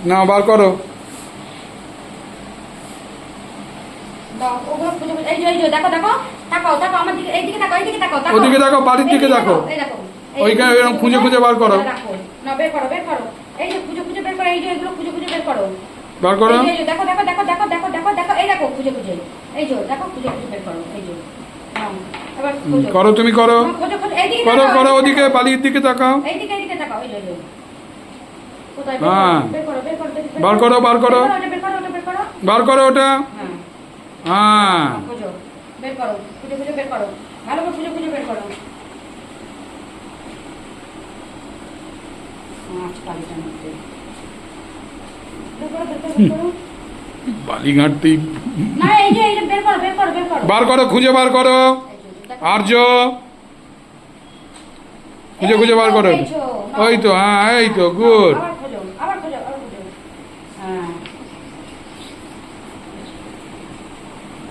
না বার করো। ওদিকে দেখো, বাড়ির দিকে দেখো, ওইখানে এরকম খুঁজে খুঁজে বার করো। বার করো। করো, তুমি করো, করো করো, ওদিকে বাড়ির দিকে তাকাও। হ্যাঁ, বার করো, বার করো, বার করো ওটা। হ্যাঁ, বের করো, খুঁজে খুঁজে বের করো, ভালো করে খুঁজে খুঁজে বের করো। বালি ঘাটতি। না, এই যে বের করো, বের করো, বের করো, বার করো, খুঁজে বার করো। আর্য, খুঁজে খুঁজে বার করো। ওই তো, হ্যাঁ, এই তো, গুড।